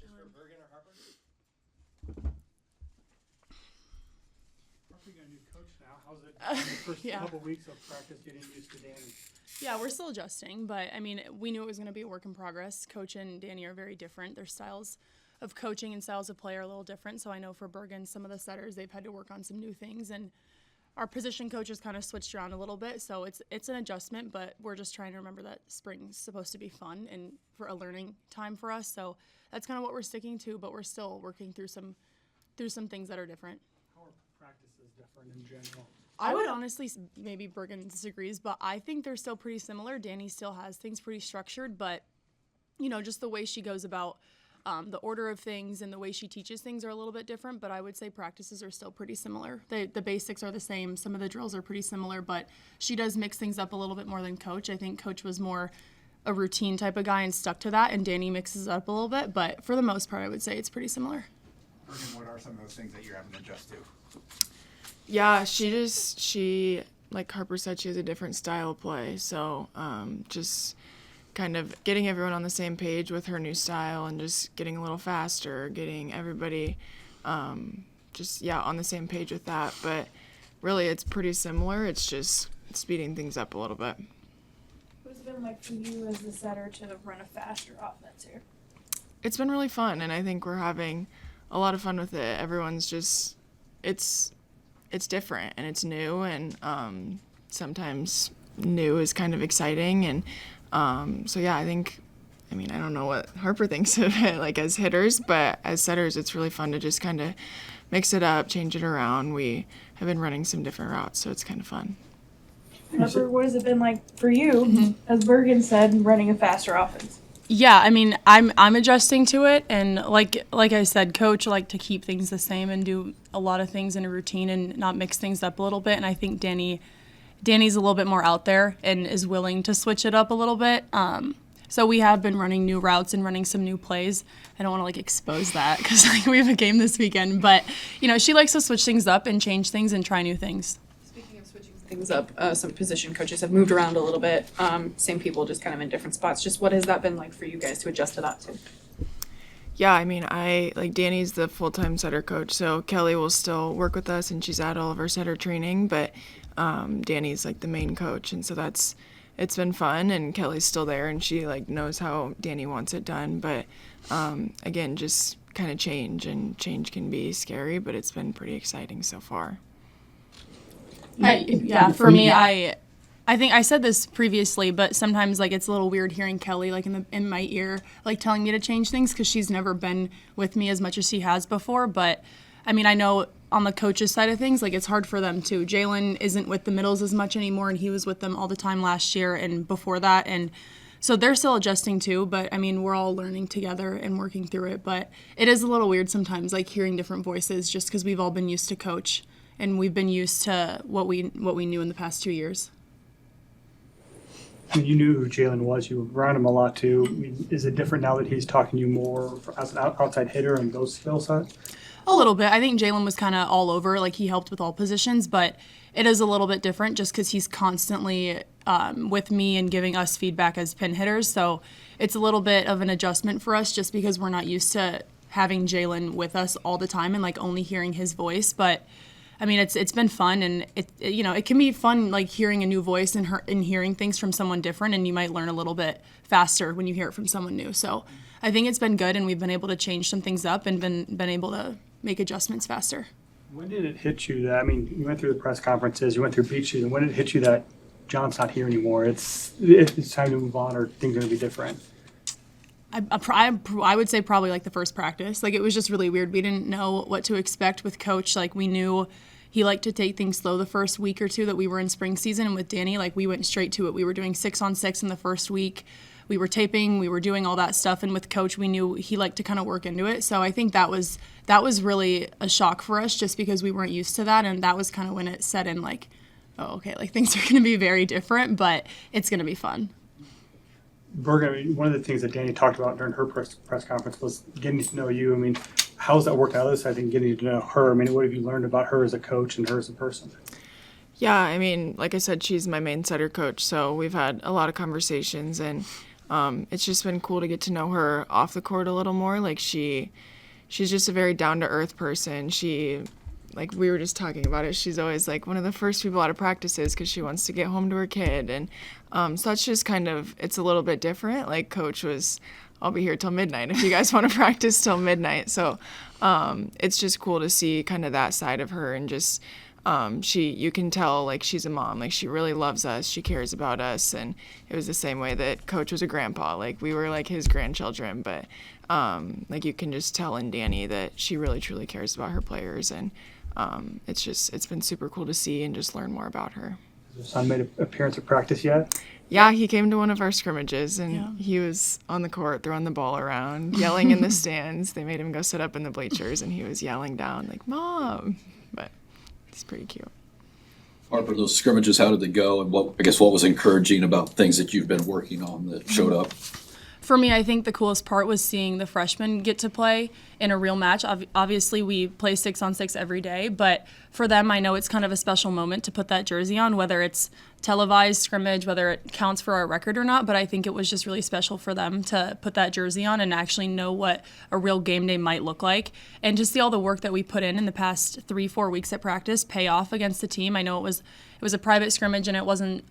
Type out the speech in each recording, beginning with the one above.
Coaches for Bergen or Harper? Harper, you got a new coach now. How's it the first couple weeks of practice getting used to Danny? Yeah, we're still adjusting, but I mean, we knew it was going to be a work in progress. Coach and Danny are very different. Their styles of coaching and styles of play are a little different. So I know for Bergen, some of the setters, they've had to work on some new things, and our position coaches kind of switched around a little bit. So it's an adjustment, but we're just trying to remember that spring's supposed to be fun and for a learning time for us. So that's kind of what we're sticking to, but we're still working through some things that are different. How are practices different in general? I would honestly, maybe Bergen disagrees, but I think they're still pretty similar. Danny still has things pretty structured, but, you know, just the way she goes about the order of things and the way she teaches things are a little bit different, but I would say practices are still pretty similar. The basics are the same. Some of the drills are pretty similar, but she does mix things up a little bit more than Coach. I think Coach was more a routine type of guy and stuck to that, and Danny mixes it up a little bit, but for the most part, I would say it's pretty similar. Bergen, what are some of those things that you're having to adjust to? Yeah, she like Harper said, she has a different style of play. So just kind of getting everyone on the same page with her new style and just getting a little faster, getting everybody on the same page with that. But really, it's pretty similar. It's just speeding things up a little bit. What's it been like for you as the setter to run a faster offense here? It's been really fun, and I think we're having a lot of fun with it. Everyone's just, it's different and it's new, and sometimes new is kind of exciting. And so yeah, I don't know what Harper thinks of it like as hitters, but as setters it's really fun to just kind of mix it up, change it around. We have been running some different routes, so it's kind of fun. Harper, what has it been like for you, as Bergen said, running a faster offense? Yeah, I mean, I'm adjusting to it, and like I said, Coach liked to keep things the same and do a lot of things in a routine and not mix things up a little bit. And I think Danny's a little bit more out there and is willing to switch it up a little bit. So we have been running new routes and running some new plays. I don't want to expose that because we have a game this weekend, but she likes to switch things up and change things and try new things. Things up. Some position coaches have moved around a little bit. Same people, just kind of in different spots. Just what has that been like for you guys to adjust to that too? Yeah, I mean, Danny's the full-time setter coach, so Kelly will still work with us, and she's at all of our setter training, but Danny's the main coach, and so it's been fun, and Kelly's still there, and she knows how Danny wants it done, but again, just kind of change can be scary, but it's been pretty exciting so far. For me, I think I said this previously, but sometimes it's a little weird hearing Kelly in my ear telling me to change things because she's never been with me as much as she has before. But I mean, I know on the coaches side of things, it's hard for them too. Jalen isn't with the middles as much anymore, and he was with them all the time last year and before that, and so they're still adjusting too. But I mean, we're all learning together and working through it. But it is a little weird sometimes, hearing different voices, just because we've all been used to Coach. And we've been used to what we knew in the past 2 years. I mean, you knew who Jalen was. You were around him a lot too. I mean, is it different now that he's talking to you more as an outside hitter and those skill sets? A little bit. I think Jalen was kind of all over. He helped with all positions, but it is a little bit different just because he's constantly with me and giving us feedback as pin hitters. So it's a little bit of an adjustment for us just because we're not used to having Jalen with us all the time and only hearing his voice. But I mean, it's been fun, and it can be fun hearing a new voice and hearing things from someone different, and you might learn a little bit faster when you hear it from someone new. So I think it's been good, and we've been able to change some things up and been able to make adjustments faster. When did it hit you that, I mean, you went through the press conferences, you went through beach season, when did it hit you that John's not here anymore? It's time to move on, or things are going to be different? I would say probably the first practice. It was just really weird. We didn't know what to expect with Coach. We knew he liked to take things slow the first week or two that we were in spring season. And with Danny, we went straight to it. We were doing 6-on-6 in the first week. We were taping. We were doing all that stuff. And with Coach, we knew he liked to kind of work into it. So I think that was really a shock for us just because we weren't used to that. And that was kind of when it set in oh, okay, things are going to be very different, but it's going to be fun. Bergen, I mean, one of the things that Danny talked about during her press conference was getting to know you. I mean, how's that worked out this side and getting to know her? I mean, what have you learned about her as a coach and her as a person? Yeah, I mean, like I said, she's my main setter coach, so we've had a lot of conversations, and it's just been cool to get to know her off the court a little more. Like she's just a very down-to-earth person. Like we were just talking about it, she's always like one of the first people out of practices because she wants to get home to her kid. And so that's just kind of, it's a little bit different. Like coach was, I'll be here till midnight if you guys want to practice till midnight. So it's just cool to see kind of that side of her, and just you can tell like she's a mom. Like she really loves us, she cares about us. And it was the same way that coach was a grandpa. Like we were like his grandchildren, but like you can just tell in Danny that she really truly cares about her players. And it's been super cool to see and just learn more about her. Has your son made an appearance at practice yet? Yeah, he came to one of our scrimmages, and he was on the court throwing the ball around, yelling in the stands. They made him go sit up in the bleachers, and he was yelling down like, "Mom!" But it's pretty cute. Harper, those scrimmages, how did they go? And what was encouraging about things that you've been working on that showed up? For me, I think the coolest part was seeing the freshmen get to play in a real match. Obviously, we play 6-on-6 every day, but for them, I know it's kind of a special moment to put that jersey on, whether it's televised scrimmage, whether it counts for our record or not. But I think it was just really special for them to put that jersey on and actually know what a real game day might look like. And to see all the work that we put in the past 3-4 weeks at practice pay off against the team. I know it was a private scrimmage and it wasn't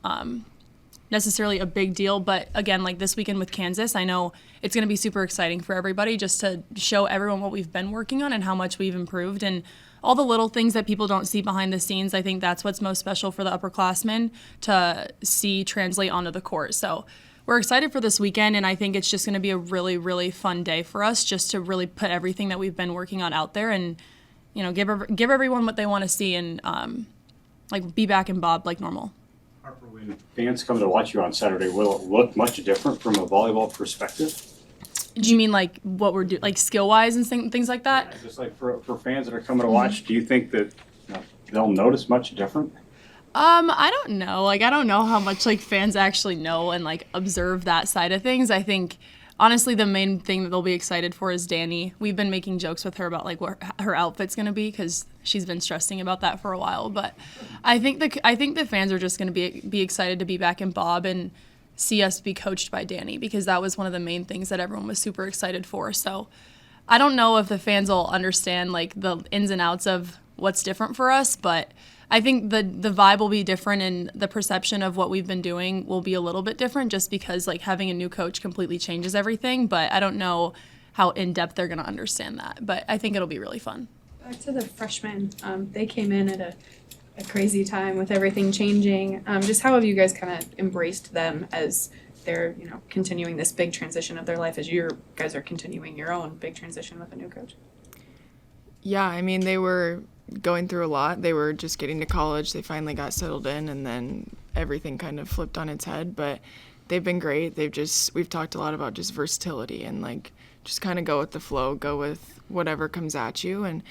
necessarily a big deal, but again, like this weekend with Kansas, I know it's going to be super exciting for everybody just to show everyone what we've been working on and how much we've improved, and all the little things that people don't see behind the scenes. I think that's what's most special for the upperclassmen to see translate onto the court. So we're excited for this weekend, and I think it's just going to be a really, really fun day for us just to really put everything that we've been working on out there and, you know, give everyone what they want to see and like be back in Bob like normal. Harper, when fans come to watch you on Saturday, will it look much different from a volleyball perspective? Do you mean like what we're doing, like skill-wise and things like that? Yeah, just like for fans that are coming to watch, do you think that they'll notice much different? I don't know. Like, I don't know how much like fans actually know and like observe that side of things. I think honestly the main thing that they'll be excited for is Danny. We've been making jokes with her about like what her outfit's gonna be because she's been stressing about that for a while. But I think the fans are just gonna be excited to be back in Bob and see us be coached by Danny, because that was one of the main things that everyone was super excited for. So I don't know if the fans will understand like the ins and outs of what's different for us, but I think the vibe will be different and the perception of what we've been doing will be a little bit different just because like having a new coach completely changes everything. But I don't know how in-depth they're going to understand that. But I think it'll be really fun. Back to the freshmen, they came in at a crazy time with everything changing. Just how have you guys kind of embraced them as they're, you know, continuing this big transition of their life as you guys are continuing your own big transition with a new coach? Yeah, I mean, they were going through a lot. They were just getting to college. They finally got settled in, and then everything kind of flipped on its head. But they've been great. We've talked a lot about just versatility and like just kind of go with the flow, go with whatever comes at you. And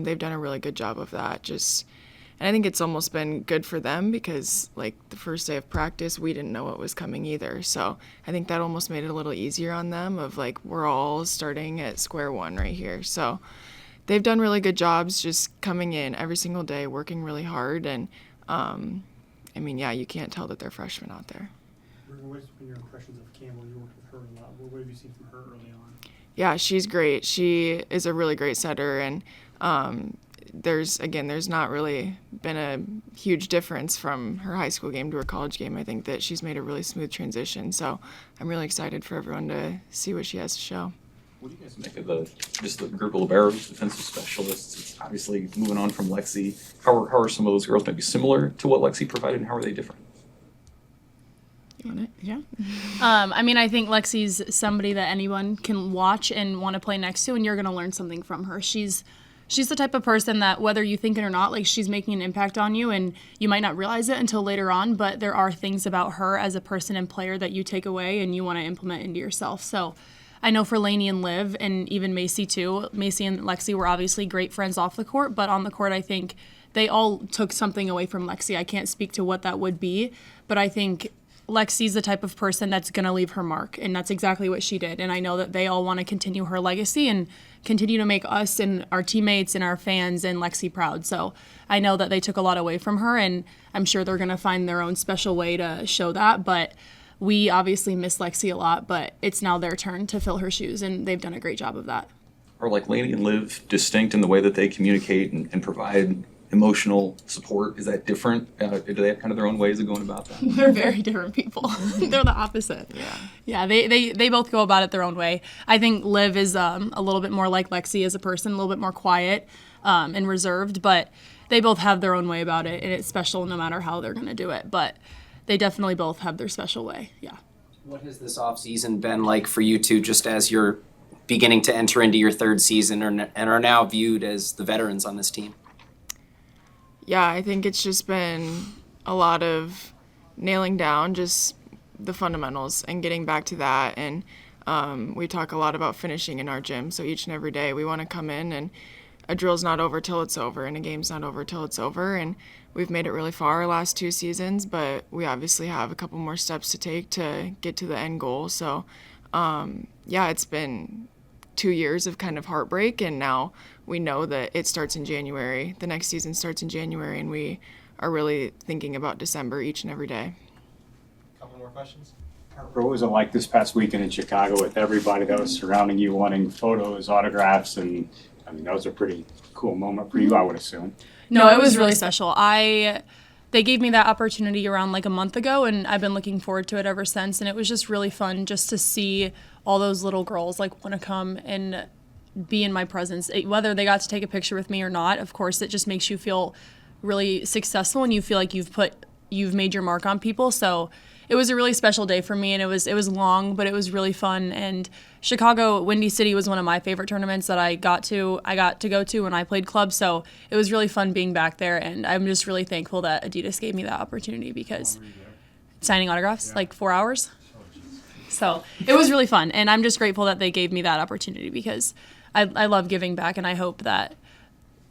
they've done a really good job of that. And I think it's almost been good for them because like the first day of practice, we didn't know what was coming either. So I think that almost made it a little easier on them of like, we're all starting at square one right here. So they've done really good jobs just coming in every single day, working really hard. And I mean, yeah, you can't tell that they're freshmen out there. What's been your impressions of Campbell? You worked with her a lot. What have you seen from her early on? Yeah, she's great. She is a really great setter, and there's not really been a huge difference from her high school game to her college game. I think that she's made a really smooth transition, so I'm really excited for everyone to see what she has to show. What do you guys make of the group of liberos, defensive specialists? It's obviously moving on from Lexi. How are some of those girls maybe similar to what Lexi provided, and how are they different? You want it? Yeah. I mean, I think Lexi's somebody that anyone can watch and want to play next to, and you're going to learn something from her. She's the type of person that whether you think it or not, like she's making an impact on you, and you might not realize it until later on, but there are things about her as a person and player that you take away and you want to implement into yourself. So I know for Lainey and Liv, and even Macy too, Macy and Lexi were obviously great friends off the court, but on the court I think they all took something away from Lexi. I can't speak to what that would be, but I think Lexi's the type of person that's going to leave her mark, and that's exactly what she did. And I know that they all want to continue her legacy and continue to make us and our teammates and our fans and Lexi proud. So I know that they took a lot away from her, and I'm sure they're going to find their own special way to show that. But we obviously miss Lexi a lot, but it's now their turn to fill her shoes, and they've done a great job of that. Are like Lainey and Liv distinct in the way that they communicate and provide emotional support? Is that different? Do they have kind of their own ways of going about that? They're very different people. They're the opposite. Yeah, they both go about it their own way. I think Liv is a little bit more like Lexi as a person, a little bit more quiet and reserved, but they both have their own way about it, and it's special no matter how they're going to do it. But they definitely both have their special way, yeah. What has this offseason been like for you two, just as you're beginning to enter into your third season and are now viewed as the veterans on this team? Yeah, I think it's just been a lot of nailing down just the fundamentals and getting back to that. And we talk a lot about finishing in our gym. So each and every day we want to come in, and a drill's not over till it's over, and a game's not over till it's over. And we've made it really far our last 2 seasons, but we obviously have a couple more steps to take to get to the end goal. So yeah, it's been 2 years of kind of heartbreak, and now we know that it starts in January. The next season starts in January, and we are really thinking about December each and every day. Couple more questions. Harper, what was it like this past weekend in Chicago with everybody that was surrounding you wanting photos, autographs, and I mean, that was a pretty cool moment for you, I would assume. No, it was really special. They gave me that opportunity around like a month ago, and I've been looking forward to it ever since. And it was just really fun just to see all those little girls like want to come and be in my presence, whether they got to take a picture with me or not. Of course, it just makes you feel really successful, and you feel like you've made your mark on people. So it was a really special day for me, and it was long, but it was really fun. And Chicago, Windy City was one of my favorite tournaments that I got to go to when I played club. So it was really fun being back there, and I'm just really thankful that Adidas gave me that opportunity because signing autographs, like 4 hours. So it was really fun, and I'm just grateful that they gave me that opportunity because I love giving back, and I hope that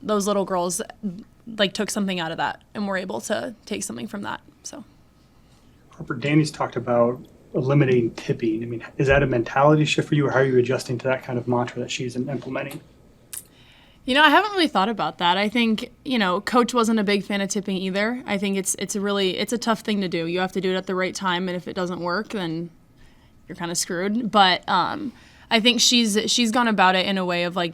those little girls like took something out of that and were able to take something from that. So. Harper, Danny's talked about eliminating tipping. I mean, is that a mentality shift for you, or how are you adjusting to that kind of mantra that she's implementing? You know, I haven't really thought about that. I think, Coach wasn't a big fan of tipping either. I think it's a tough thing to do. You have to do it at the right time, and if it doesn't work, then you're kind of screwed. But I think she's gone about it in a way of like,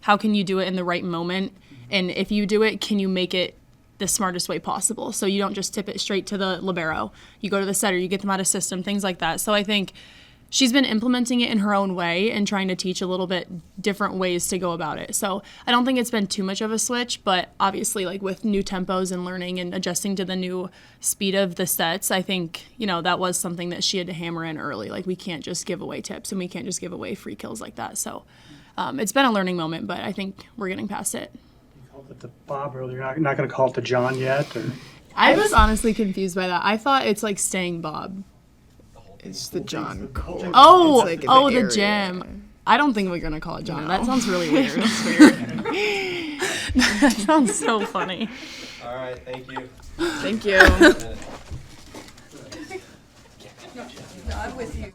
how can you do it in the right moment? And if you do it, can you make it the smartest way possible? So you don't just tip it straight to the libero. You go to the setter, you get them out of system, things like that. So I think she's been implementing it in her own way and trying to teach a little bit different ways to go about it. So I don't think it's been too much of a switch, but obviously like with new tempos and learning and adjusting to the new speed of the sets, I think, that was something that she had to hammer in early. Like we can't just give away tips and we can't just give away free kills like that. So it's been a learning moment, but I think we're getting past it. You called it the Bob earlier. You're not going to call it the John yet? Or? I was honestly confused by that. I thought it's like staying Bob. It's the John Cole. Oh, it's like the area. gym. I don't think we're going to call it John. No. That sounds really weird. That's weird. That sounds so funny. All right, thank you. Thank you. I'm with you.